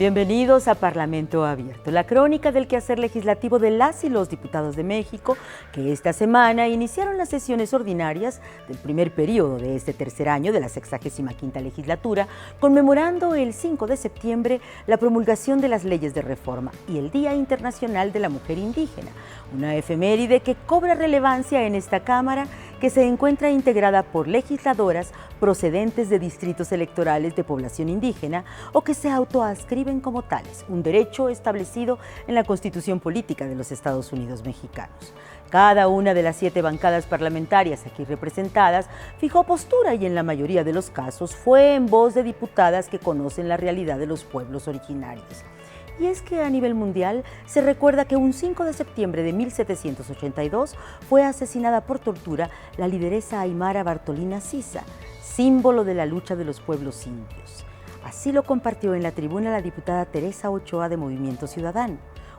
Bienvenidos a Parlamento Abierto, la crónica del quehacer legislativo de las y los diputados de México, que esta semana iniciaron las sesiones ordinarias del primer periodo de este tercer año de la 65ª legislatura, conmemorando el 5 de septiembre la promulgación de las leyes de reforma y el Día Internacional de la Mujer Indígena, una efeméride que cobra relevancia en esta Cámara, que se encuentra integrada por legisladoras procedentes de distritos electorales de población indígena o que se autoadscriben como tales, un derecho establecido en la Constitución Política de los Estados Unidos Mexicanos. Cada una de las 7 bancadas parlamentarias aquí representadas fijó postura y en la mayoría de los casos fue en voz de diputadas que conocen la realidad de los pueblos originarios. Y es que a nivel mundial se recuerda que un 5 de septiembre de 1782 fue asesinada por tortura la lideresa aymara Bartolina Sisa, símbolo de la lucha de los pueblos indios. Así lo compartió en la tribuna la diputada Teresa Ochoa de Movimiento Ciudadano.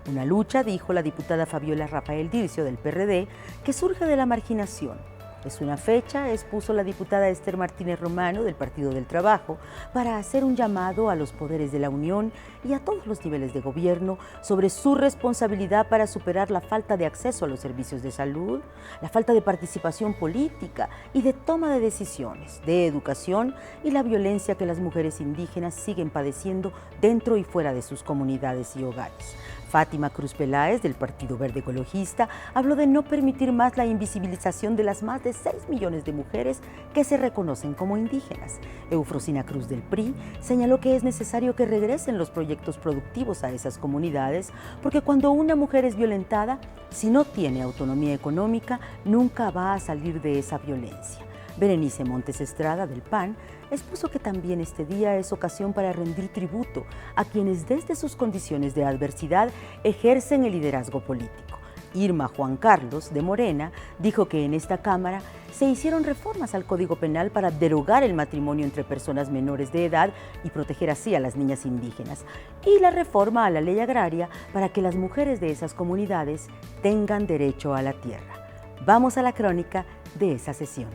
Una lucha, dijo la diputada Fabiola Rafael Dircio del PRD, que surge de la marginación. Es una fecha, expuso la diputada Esther Martínez Romano del Partido del Trabajo, para hacer un llamado a los poderes de la Unión y a todos los niveles de gobierno sobre su responsabilidad para superar la falta de acceso a los servicios de salud, la falta de participación política y de toma de decisiones, de educación y la violencia que las mujeres indígenas siguen padeciendo dentro y fuera de sus comunidades y hogares. Fátima Cruz Peláez, del Partido Verde Ecologista, habló de no permitir más la invisibilización de las más de 6 millones de mujeres que se reconocen como indígenas. Eufrosina Cruz del PRI señaló que es necesario que regresen los proyectos productivos a esas comunidades, porque cuando una mujer es violentada, si no tiene autonomía económica, nunca va a salir de esa violencia. Berenice Montes Estrada, del PAN, expuso que también este día es ocasión para rendir tributo a quienes desde sus condiciones de adversidad ejercen el liderazgo político. Irma Juan Carlos, de Morena, dijo que en esta Cámara se hicieron reformas al Código Penal para derogar el matrimonio entre personas menores de edad y proteger así a las niñas indígenas, y la reforma a la ley agraria para que las mujeres de esas comunidades tengan derecho a la tierra. Vamos a la crónica de esa sesión.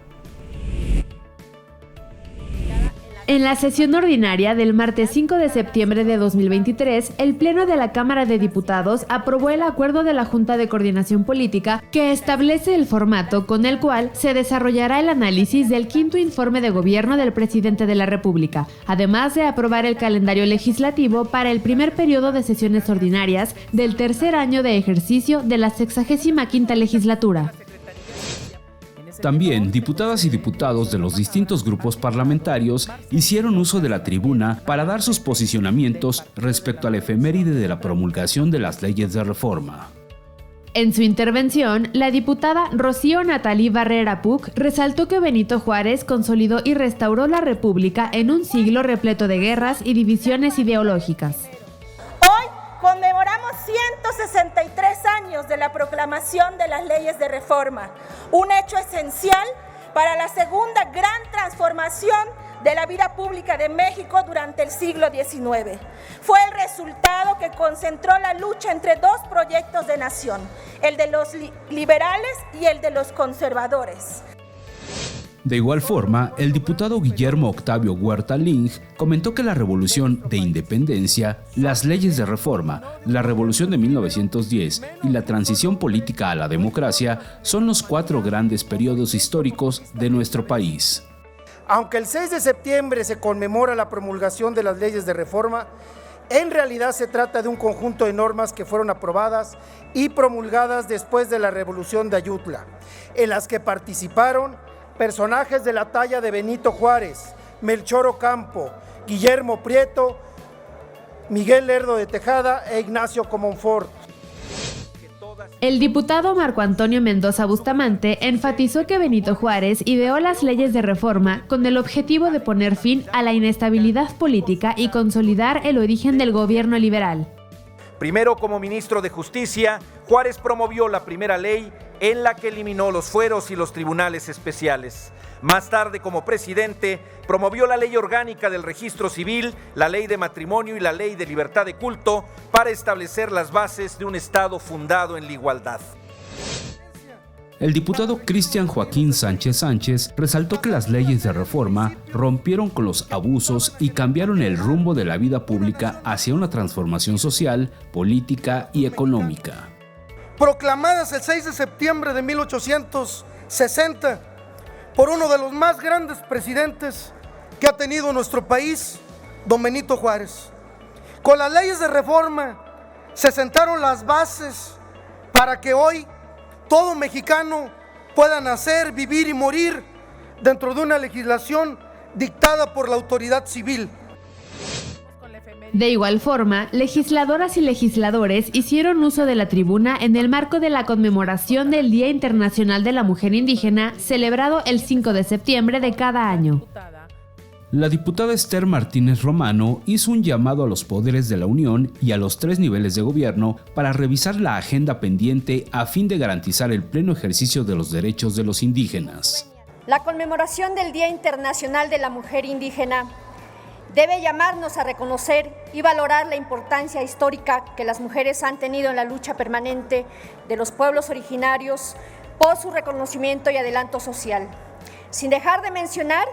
En la sesión ordinaria del martes 5 de septiembre de 2023, el Pleno de la Cámara de Diputados aprobó el acuerdo de la Junta de Coordinación Política que establece el formato con el cual se desarrollará el análisis del 5º informe de gobierno del presidente de la República, además de aprobar el calendario legislativo para el primer periodo de sesiones ordinarias del tercer año de ejercicio de la 65ª legislatura. También, diputadas y diputados de los distintos grupos parlamentarios hicieron uso de la tribuna para dar sus posicionamientos respecto a la efeméride de la promulgación de las leyes de reforma. En su intervención, la diputada Rocío Natalí Barrera Puc resaltó que Benito Juárez consolidó y restauró la República en un siglo repleto de guerras y divisiones ideológicas. Conmemoramos 163 años de la proclamación de las leyes de reforma, un hecho esencial para la segunda gran transformación de la vida pública de México durante el siglo XIX. Fue el resultado que concentró la lucha entre dos proyectos de nación, el de los liberales y el de los conservadores. De igual forma, el diputado Guillermo Octavio Huerta Ling comentó que la Revolución de Independencia, las leyes de reforma, la Revolución de 1910 y la transición política a la democracia son los 4 grandes periodos históricos de nuestro país. Aunque el 6 de septiembre se conmemora la promulgación de las leyes de reforma, en realidad se trata de un conjunto de normas que fueron aprobadas y promulgadas después de la Revolución de Ayutla, en las que participaron personajes de la talla de Benito Juárez, Melchor Ocampo, Guillermo Prieto, Miguel Lerdo de Tejada e Ignacio Comonfort. El diputado Marco Antonio Mendoza Bustamante enfatizó que Benito Juárez ideó las leyes de reforma con el objetivo de poner fin a la inestabilidad política y consolidar el origen del gobierno liberal. Primero, como ministro de Justicia, Juárez promovió la primera ley en la que eliminó los fueros y los tribunales especiales. Más tarde, como presidente, promovió la ley orgánica del registro civil, la ley de matrimonio y la ley de libertad de culto para establecer las bases de un Estado fundado en la igualdad. El diputado Cristian Joaquín Sánchez Sánchez resaltó que las leyes de reforma rompieron con los abusos y cambiaron el rumbo de la vida pública hacia una transformación social, política y económica. Proclamadas el 6 de septiembre de 1860 por uno de los más grandes presidentes que ha tenido nuestro país, don Benito Juárez. Con las leyes de reforma se sentaron las bases para que hoy todo mexicano pueda nacer, vivir y morir dentro de una legislación dictada por la autoridad civil. De igual forma, legisladoras y legisladores hicieron uso de la tribuna en el marco de la conmemoración del Día Internacional de la Mujer Indígena, celebrado el 5 de septiembre de cada año. La diputada Esther Martínez Romano hizo un llamado a los poderes de la Unión y a los 3 niveles de gobierno para revisar la agenda pendiente a fin de garantizar el pleno ejercicio de los derechos de los indígenas. La conmemoración del Día Internacional de la Mujer Indígena debe llamarnos a reconocer y valorar la importancia histórica que las mujeres han tenido en la lucha permanente de los pueblos originarios por su reconocimiento y adelanto social, sin dejar de mencionar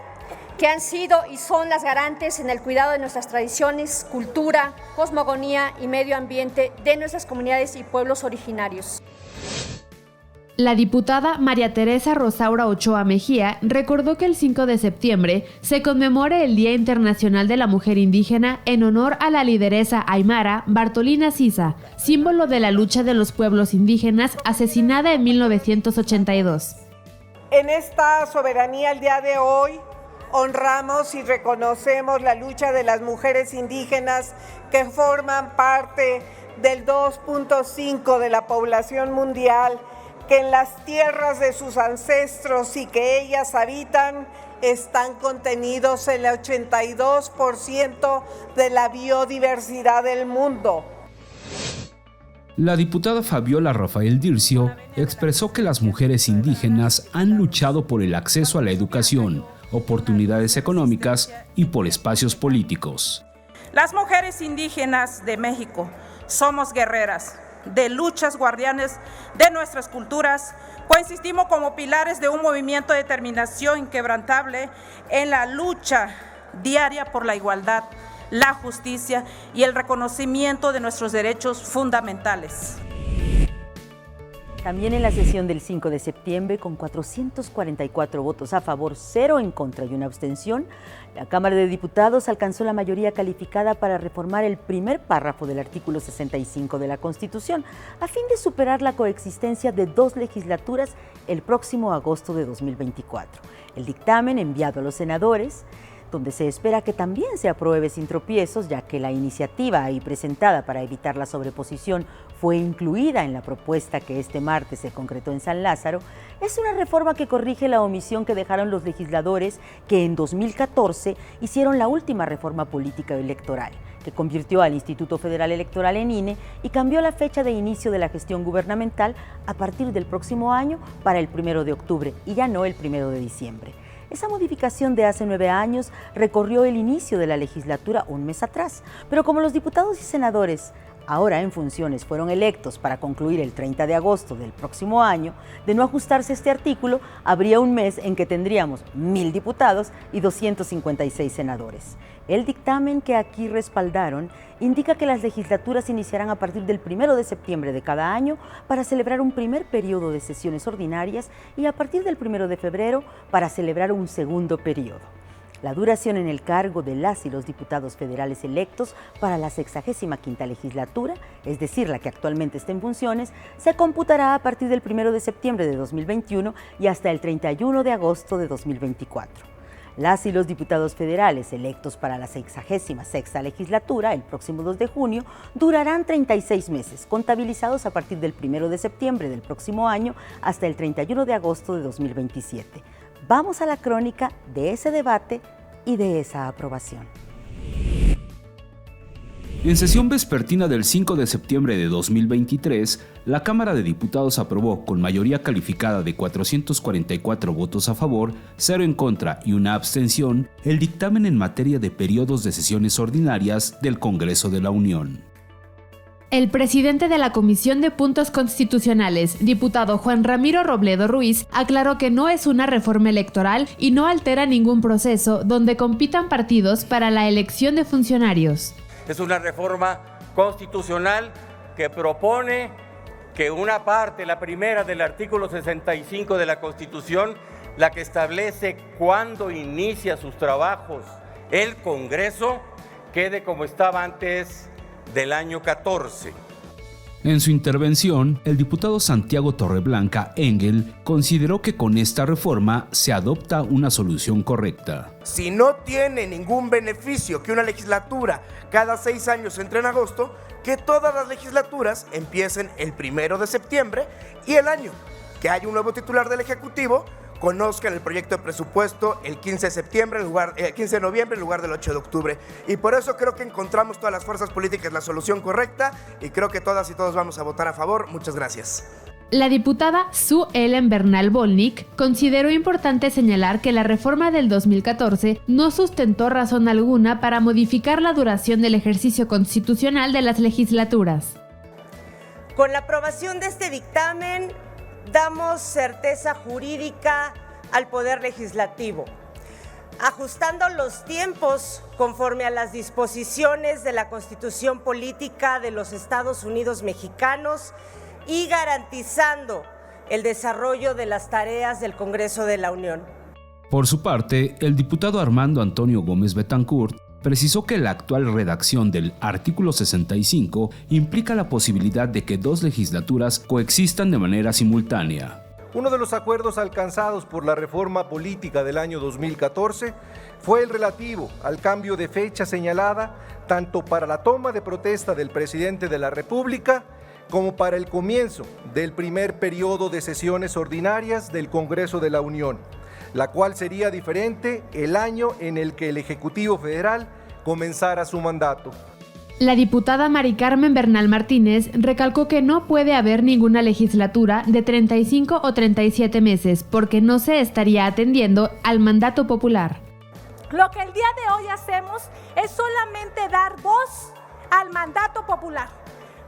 que han sido y son las garantes en el cuidado de nuestras tradiciones, cultura, cosmogonía y medio ambiente de nuestras comunidades y pueblos originarios. La diputada María Teresa Rosaura Ochoa Mejía recordó que el 5 de septiembre se conmemora el Día Internacional de la Mujer Indígena en honor a la lideresa aymara Bartolina Sisa, símbolo de la lucha de los pueblos indígenas, asesinada en 1982. En esta soberanía el día de hoy honramos y reconocemos la lucha de las mujeres indígenas que forman parte del 2.5 de la población mundial, que en las tierras de sus ancestros y que ellas habitan están contenidos el 82% de la biodiversidad del mundo. La diputada Fabiola Rafael Dircio expresó que las mujeres indígenas han luchado por el acceso a la educación, oportunidades económicas y por espacios políticos. Las mujeres indígenas de México somos guerreras de luchas guardianes de nuestras culturas, coexistimos como pilares de un movimiento de determinación inquebrantable en la lucha diaria por la igualdad, la justicia y el reconocimiento de nuestros derechos fundamentales. También en la sesión del 5 de septiembre, con 444 votos a favor, 0 en contra y 1 abstención, la Cámara de Diputados alcanzó la mayoría calificada para reformar el primer párrafo del artículo 65 de la Constitución, a fin de superar la coexistencia de 2 legislaturas el próximo agosto de 2024. El dictamen enviado a los senadores, donde se espera que también se apruebe sin tropiezos, ya que la iniciativa ahí presentada para evitar la sobreposición fue incluida en la propuesta que este martes se concretó en San Lázaro, es una reforma que corrige la omisión que dejaron los legisladores que en 2014 hicieron la última reforma política electoral, que convirtió al Instituto Federal Electoral en INE y cambió la fecha de inicio de la gestión gubernamental a partir del próximo año para el 1 de octubre y ya no el 1 de diciembre. Esa modificación de hace 9 años recorrió el inicio de la legislatura un mes atrás, pero como los diputados y senadores ahora en funciones fueron electos para concluir el 30 de agosto del próximo año, de no ajustarse este artículo, habría un mes en que tendríamos 1,000 diputados y 256 senadores. El dictamen que aquí respaldaron indica que las legislaturas iniciarán a partir del 1 de septiembre de cada año para celebrar un primer periodo de sesiones ordinarias y a partir del 1 de febrero para celebrar un segundo periodo. La duración en el cargo de las y los diputados federales electos para la 65ª legislatura, es decir, la que actualmente está en funciones, se computará a partir del 1 de septiembre de 2021 y hasta el 31 de agosto de 2024. Las y los diputados federales electos para la 66ª legislatura, el próximo 2 de junio, durarán 36 meses, contabilizados a partir del 1 de septiembre del próximo año hasta el 31 de agosto de 2027. Vamos a la crónica de ese debate y de esa aprobación. En sesión vespertina del 5 de septiembre de 2023, la Cámara de Diputados aprobó con mayoría calificada de 444 votos a favor, 0 en contra y 1 abstención, el dictamen en materia de periodos de sesiones ordinarias del Congreso de la Unión. El presidente de la Comisión de Puntos Constitucionales, diputado Juan Ramiro Robledo Ruiz, aclaró que no es una reforma electoral y no altera ningún proceso donde compitan partidos para la elección de funcionarios. Es una reforma constitucional que propone que una parte, la primera del artículo 65 de la Constitución, la que establece cuándo inicia sus trabajos el Congreso, quede como estaba antes del año 14. En su intervención, el diputado Santiago Torreblanca Engel consideró que con esta reforma se adopta una solución correcta. Si no tiene ningún beneficio que una legislatura cada 6 años entre en agosto, que todas las legislaturas empiecen el 1 de septiembre y el año que haya un nuevo titular del Ejecutivo conozcan el proyecto de presupuesto el 15 de noviembre en lugar del 8 de octubre. Y por eso creo que encontramos todas las fuerzas políticas la solución correcta y creo que todas y todos vamos a votar a favor. Muchas gracias. La diputada Sue Ellen Bernal Volnick consideró importante señalar que la reforma del 2014 no sustentó razón alguna para modificar la duración del ejercicio constitucional de las legislaturas. Con la aprobación de este dictamen, damos certeza jurídica al Poder Legislativo, ajustando los tiempos conforme a las disposiciones de la Constitución Política de los Estados Unidos Mexicanos y garantizando el desarrollo de las tareas del Congreso de la Unión. Por su parte, el diputado Armando Antonio Gómez Betancourt precisó que la actual redacción del artículo 65 implica la posibilidad de que 2 legislaturas coexistan de manera simultánea. Uno de los acuerdos alcanzados por la reforma política del año 2014 fue el relativo al cambio de fecha señalada tanto para la toma de protesta del presidente de la República como para el comienzo del primer periodo de sesiones ordinarias del Congreso de la Unión, la cual sería diferente el año en el que el Ejecutivo Federal comenzara su mandato. La diputada Mari Carmen Bernal Martínez recalcó que no puede haber ninguna legislatura de 35 o 37 meses porque no se estaría atendiendo al mandato popular. Lo que el día de hoy hacemos es solamente dar voz al mandato popular.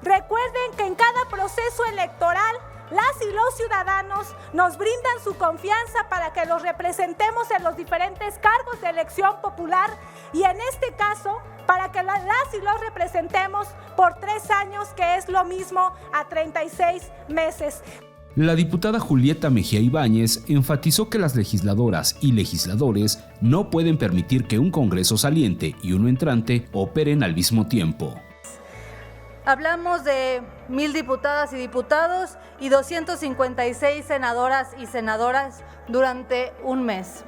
Recuerden que en cada proceso electoral las y los ciudadanos nos brindan su confianza para que los representemos en los diferentes cargos de elección popular y en este caso para que las y los representemos por 3 años, que es lo mismo a 36 meses. La diputada Julieta Mejía Ibáñez enfatizó que las legisladoras y legisladores no pueden permitir que un Congreso saliente y uno entrante operen al mismo tiempo. Hablamos de 1,000 diputadas y diputados y 256 senadoras y senadoras durante un mes.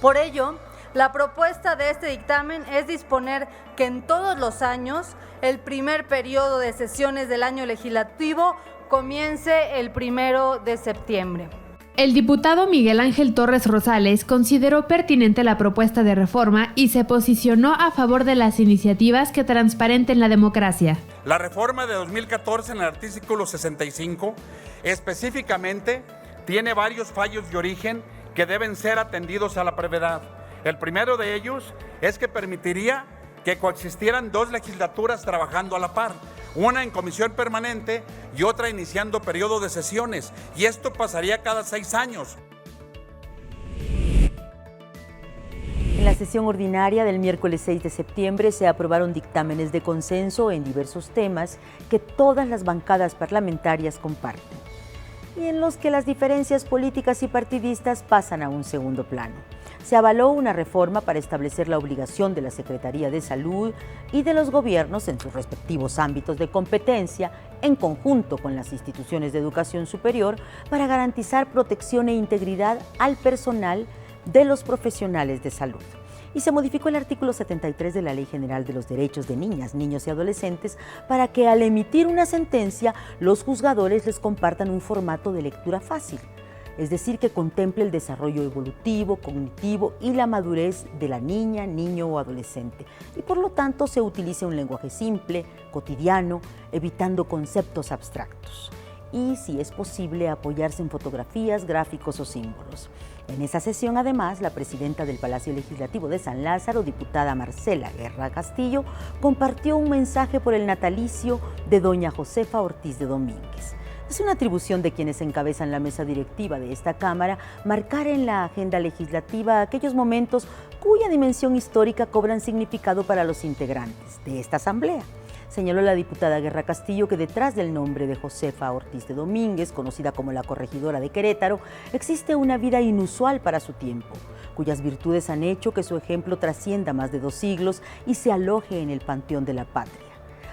Por ello, la propuesta de este dictamen es disponer que en todos los años el primer periodo de sesiones del año legislativo comience el 1 de septiembre. El diputado Miguel Ángel Torres Rosales consideró pertinente la propuesta de reforma y se posicionó a favor de las iniciativas que transparenten la democracia. La reforma de 2014 en el artículo 65 específicamente tiene varios fallos de origen que deben ser atendidos a la brevedad. El primero de ellos es que permitiría que coexistieran 2 legislaturas trabajando a la par, una en comisión permanente y otra iniciando periodo de sesiones, y esto pasaría cada 6 años. En la sesión ordinaria del miércoles 6 de septiembre se aprobaron dictámenes de consenso en diversos temas que todas las bancadas parlamentarias comparten y en los que las diferencias políticas y partidistas pasan a un segundo plano. Se avaló una reforma para establecer la obligación de la Secretaría de Salud y de los gobiernos en sus respectivos ámbitos de competencia, en conjunto con las instituciones de educación superior, para garantizar protección e integridad al personal de los profesionales de salud. Y se modificó el artículo 73 de la Ley General de los Derechos de Niñas, Niños y Adolescentes para que al emitir una sentencia los juzgadores les compartan un formato de lectura fácil, es decir, que contemple el desarrollo evolutivo, cognitivo y la madurez de la niña, niño o adolescente, y por lo tanto se utilice un lenguaje simple, cotidiano, evitando conceptos abstractos. y, si es posible, apoyarse en fotografías, gráficos o símbolos. En esa sesión, además, la presidenta del Palacio Legislativo de San Lázaro, diputada Marcela Guerra Castillo, compartió un mensaje por el natalicio de doña Josefa Ortiz de Domínguez. Es una atribución de quienes encabezan la mesa directiva de esta Cámara marcar en la agenda legislativa aquellos momentos cuya dimensión histórica cobran significado para los integrantes de esta Asamblea. Señaló la diputada Guerra Castillo que detrás del nombre de Josefa Ortiz de Domínguez, conocida como la corregidora de Querétaro, existe una vida inusual para su tiempo, cuyas virtudes han hecho que su ejemplo trascienda más de 2 siglos y se aloje en el panteón de la patria.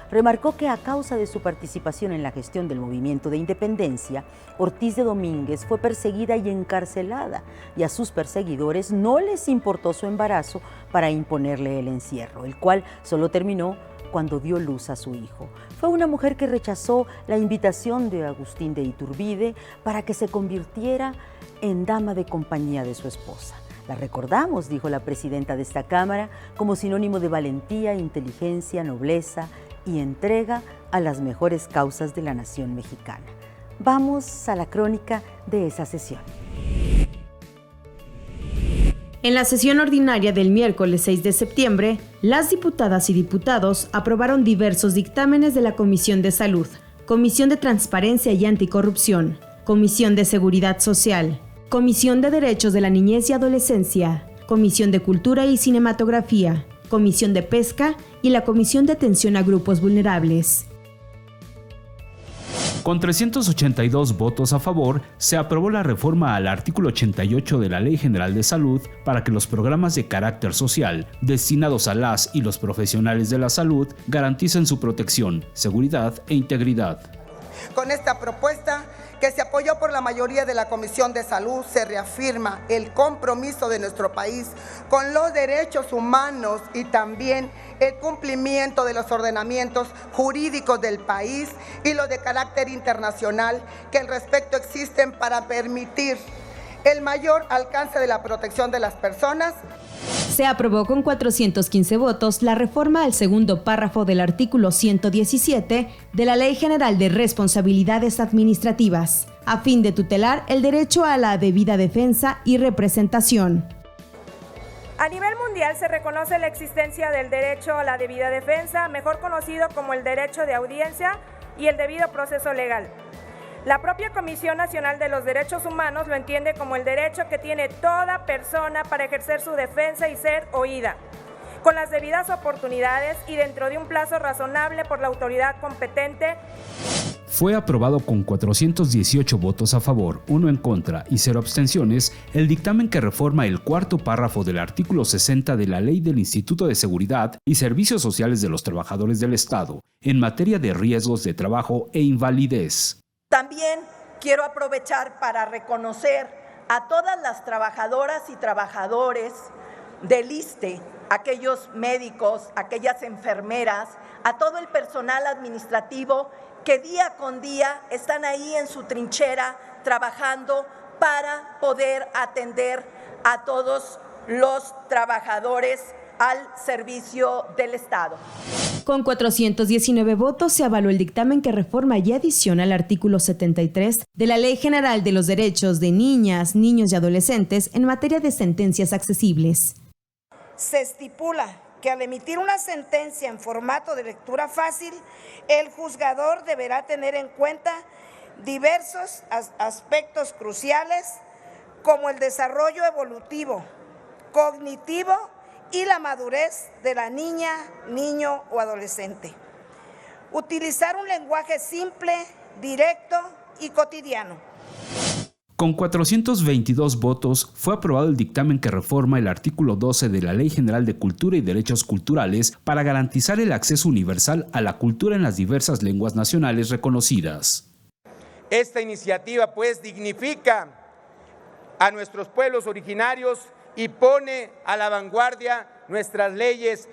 Remarcó que a causa de su participación en la gestión del movimiento de independencia, Ortiz de Domínguez fue perseguida y encarcelada, y a sus perseguidores no les importó su embarazo para imponerle el encierro, el cual solo terminó cuando dio luz a su hijo. Fue una mujer que rechazó la invitación de Agustín de Iturbide para que se convirtiera en dama de compañía de su esposa. La recordamos, dijo la presidenta de esta Cámara, como sinónimo de valentía, inteligencia, nobleza y entrega a las mejores causas de la nación mexicana. Vamos a la crónica de esa sesión. En la sesión ordinaria del miércoles 6 de septiembre, las diputadas y diputados aprobaron diversos dictámenes de la Comisión de Salud, Comisión de Transparencia y Anticorrupción, Comisión de Seguridad Social, Comisión de Derechos de la Niñez y Adolescencia, Comisión de Cultura y Cinematografía, Comisión de Pesca y la Comisión de Atención a Grupos Vulnerables. Con 382 votos a favor, se aprobó la reforma al artículo 88 de la Ley General de Salud para que los programas de carácter social destinados a las y los profesionales de la salud garanticen su protección, seguridad e integridad. Con esta propuesta, que se apoyó por la mayoría de la Comisión de Salud, se reafirma el compromiso de nuestro país con los derechos humanos y también el cumplimiento de los ordenamientos jurídicos del país y los de carácter internacional que al respecto existen para permitir el mayor alcance de la protección de las personas. Se aprobó con 415 votos la reforma al segundo párrafo del artículo 117 de la Ley General de Responsabilidades Administrativas, a fin de tutelar el derecho a la debida defensa y representación. A nivel mundial se reconoce la existencia del derecho a la debida defensa, mejor conocido como el derecho de audiencia y el debido proceso legal. La propia Comisión Nacional de los Derechos Humanos lo entiende como el derecho que tiene toda persona para ejercer su defensa y ser oída, con las debidas oportunidades y dentro de un plazo razonable por la autoridad competente. Fue aprobado con 418 votos a favor, 1 en contra y 0 abstenciones el dictamen que reforma el cuarto párrafo del artículo 60 de la Ley del Instituto de Seguridad y Servicios Sociales de los Trabajadores del Estado en materia de riesgos de trabajo e invalidez. También quiero aprovechar para reconocer a todas las trabajadoras y trabajadores del ISSSTE, aquellos médicos, aquellas enfermeras, a todo el personal administrativo que día con día están ahí en su trinchera trabajando para poder atender a todos los trabajadores al servicio del Estado. Con 419 votos se avaló el dictamen que reforma y adiciona al artículo 73 de la Ley General de los Derechos de Niñas, Niños y Adolescentes en materia de sentencias accesibles. Se estipula que al emitir una sentencia en formato de lectura fácil, el juzgador deberá tener en cuenta diversos aspectos cruciales como el desarrollo evolutivo, cognitivo y la madurez de la niña, niño o adolescente. Utilizar un lenguaje simple, directo y cotidiano. Con 422 votos fue aprobado el dictamen que reforma el artículo 12 de la Ley General de Cultura y Derechos Culturales para garantizar el acceso universal a la cultura en las diversas lenguas nacionales reconocidas. Esta iniciativa pues dignifica a nuestros pueblos originarios y pone a la vanguardia nuestras leyes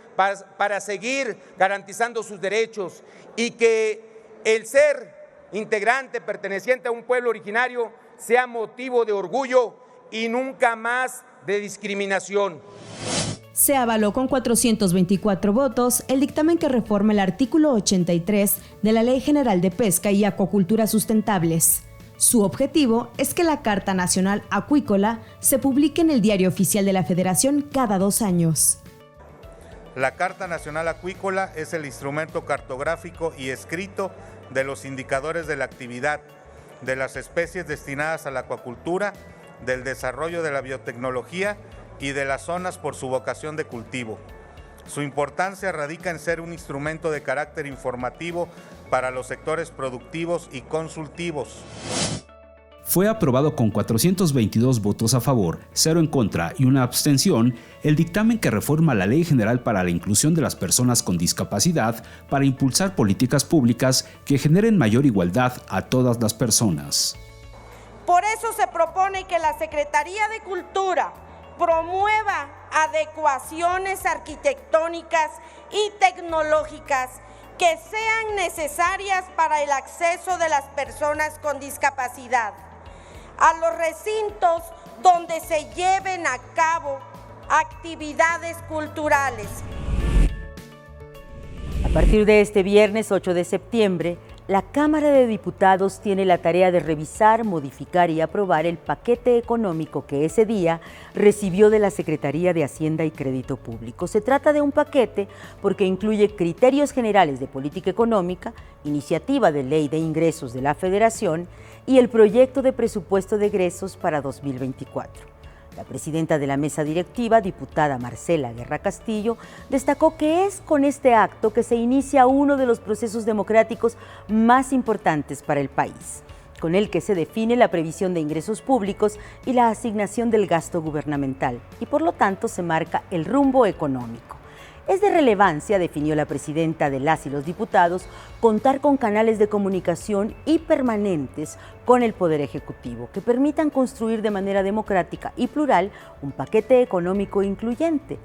para seguir garantizando sus derechos y que el ser integrante, perteneciente a un pueblo originario, sea motivo de orgullo y nunca más de discriminación. Se avaló con 424 votos el dictamen que reforma el artículo 83 de la Ley General de Pesca y Acuacultura Sustentables. Su objetivo es que la Carta Nacional Acuícola se publique en el Diario Oficial de la Federación cada 2 años. La Carta Nacional Acuícola es el instrumento cartográfico y escrito de los indicadores de la actividad, de las especies destinadas a la acuacultura, del desarrollo de la biotecnología y de las zonas por su vocación de cultivo. Su importancia radica en ser un instrumento de carácter informativo para los sectores productivos y consultivos. Fue aprobado con 422 votos a favor, 0 en contra y una abstención, el dictamen que reforma la Ley General para la Inclusión de las Personas con Discapacidad para impulsar políticas públicas que generen mayor igualdad a todas las personas. Por eso se propone que la Secretaría de Cultura promueva adecuaciones arquitectónicas y tecnológicas que sean necesarias para el acceso de las personas con discapacidad a los recintos donde se lleven a cabo actividades culturales. A partir de este viernes 8 de septiembre, la Cámara de Diputados tiene la tarea de revisar, modificar y aprobar el paquete económico que ese día recibió de la Secretaría de Hacienda y Crédito Público. Se trata de un paquete porque incluye criterios generales de política económica, iniciativa de ley de ingresos de la Federación y el proyecto de presupuesto de egresos para 2024. La presidenta de la mesa directiva, diputada Marcela Guerra Castillo, destacó que es con este acto que se inicia uno de los procesos democráticos más importantes para el país, con el que se define la previsión de ingresos públicos y la asignación del gasto gubernamental, y por lo tanto se marca el rumbo económico. Es de relevancia, definió la presidenta de las y los diputados, contar con canales de comunicación y permanentes con el Poder Ejecutivo que permitan construir de manera democrática y plural un paquete económico incluyente,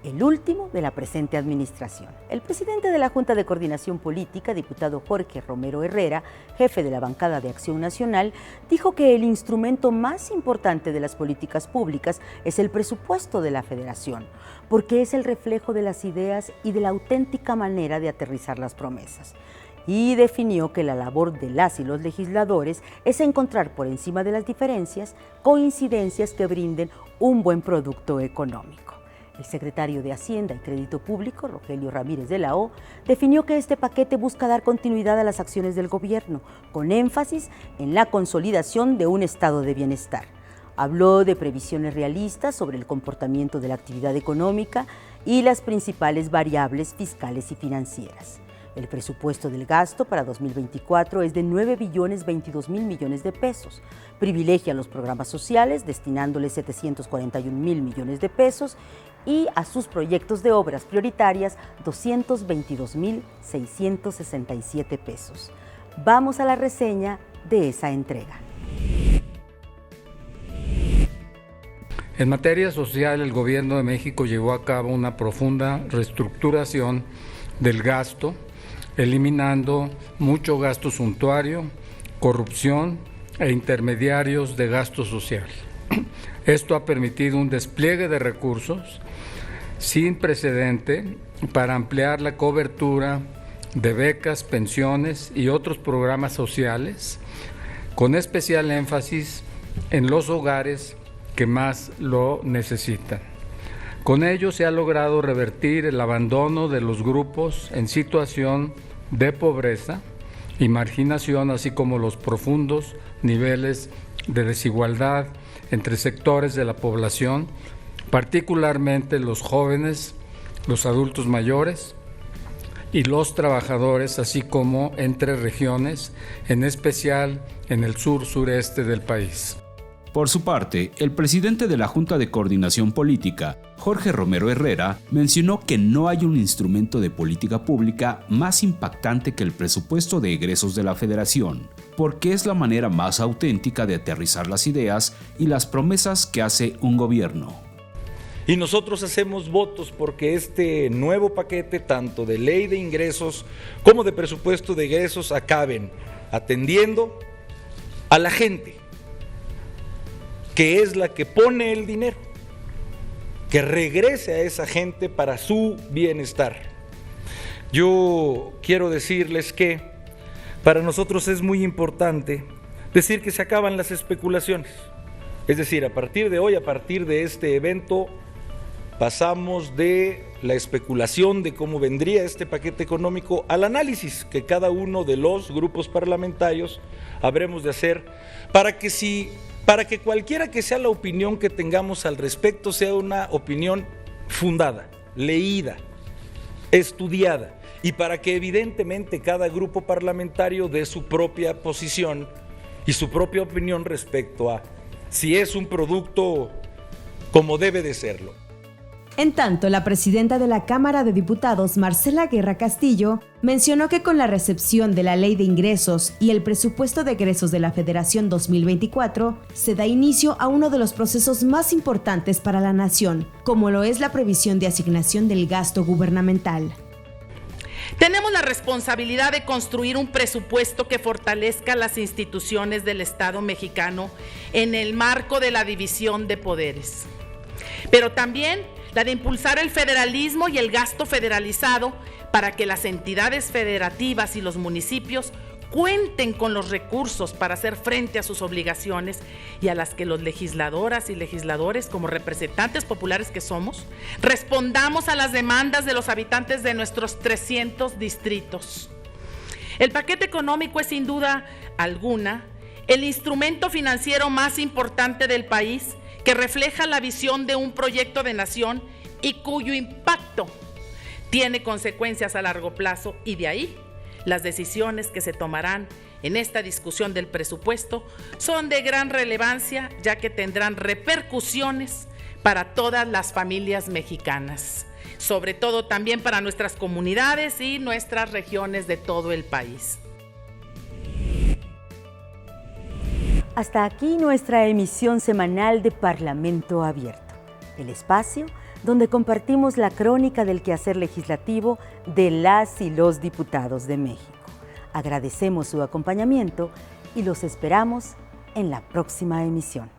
el último de la presente administración. El presidente de la Junta de Coordinación Política, diputado Jorge Romero Herrera, jefe de la bancada de Acción Nacional, dijo que el instrumento más importante de las políticas públicas es el presupuesto de la Federación, porque es el reflejo de las ideas y de la auténtica manera de aterrizar las promesas. Y definió que la labor de las y los legisladores es encontrar por encima de las diferencias coincidencias que brinden un buen producto económico. El secretario de Hacienda y Crédito Público, Rogelio Ramírez de la O, definió que este paquete busca dar continuidad a las acciones del gobierno, con énfasis en la consolidación de un estado de bienestar. Habló de previsiones realistas sobre el comportamiento de la actividad económica y las principales variables fiscales y financieras. El presupuesto del gasto para 2024 es de 9.022.000 millones de pesos. Privilegia los programas sociales, destinándole 741.000 millones de pesos, y a sus proyectos de obras prioritarias 222.667 pesos. Vamos a la reseña de esa entrega. En materia social, el Gobierno de México llevó a cabo una profunda reestructuración del gasto, eliminando mucho gasto suntuario, corrupción e intermediarios de gasto social. Esto ha permitido un despliegue de recursos sin precedente para ampliar la cobertura de becas, pensiones y otros programas sociales, con especial énfasis en los hogares que más lo necesitan. Con ello se ha logrado revertir el abandono de los grupos en situación de pobreza y marginación, así como los profundos niveles de desigualdad entre sectores de la población, particularmente los jóvenes, los adultos mayores y los trabajadores, así como entre regiones, en especial en el sur-sureste del país. Por su parte, el presidente de la Junta de Coordinación Política, Jorge Romero Herrera, mencionó que no hay un instrumento de política pública más impactante que el presupuesto de egresos de la Federación, porque es la manera más auténtica de aterrizar las ideas y las promesas que hace un gobierno. Y nosotros hacemos votos porque este nuevo paquete, tanto de ley de ingresos como de presupuesto de egresos, acaben atendiendo a la gente, que es la que pone el dinero. que regrese a esa gente para su bienestar. Yo quiero decirles que para nosotros es muy importante decir que se acaban las especulaciones. Es decir, a partir de hoy, a partir de este evento, pasamos de la especulación de cómo vendría este paquete económico al análisis que cada uno de los grupos parlamentarios habremos de hacer para que cualquiera que sea la opinión que tengamos al respecto sea una opinión fundada, leída, estudiada, y para que evidentemente cada grupo parlamentario dé su propia posición y su propia opinión respecto a si es un producto como debe de serlo. En tanto, la presidenta de la Cámara de Diputados, Marcela Guerra Castillo, mencionó que con la recepción de la Ley de Ingresos y el Presupuesto de Egresos de la Federación 2024, se da inicio a uno de los procesos más importantes para la nación, como lo es la previsión de asignación del gasto gubernamental. Tenemos la responsabilidad de construir un presupuesto que fortalezca las instituciones del Estado mexicano en el marco de la división de poderes, pero también la de impulsar el federalismo y el gasto federalizado para que las entidades federativas y los municipios cuenten con los recursos para hacer frente a sus obligaciones y a las que los legisladoras y legisladores, como representantes populares que somos, respondamos a las demandas de los habitantes de nuestros 300 distritos. El paquete económico es sin duda alguna el instrumento financiero más importante del país, que refleja la visión de un proyecto de nación y cuyo impacto tiene consecuencias a largo plazo, y de ahí las decisiones que se tomarán en esta discusión del presupuesto son de gran relevancia, ya que tendrán repercusiones para todas las familias mexicanas, sobre todo también para nuestras comunidades y nuestras regiones de todo el país. Hasta aquí nuestra emisión semanal de Parlamento Abierto, el espacio donde compartimos la crónica del quehacer legislativo de las y los diputados de México. Agradecemos su acompañamiento y los esperamos en la próxima emisión.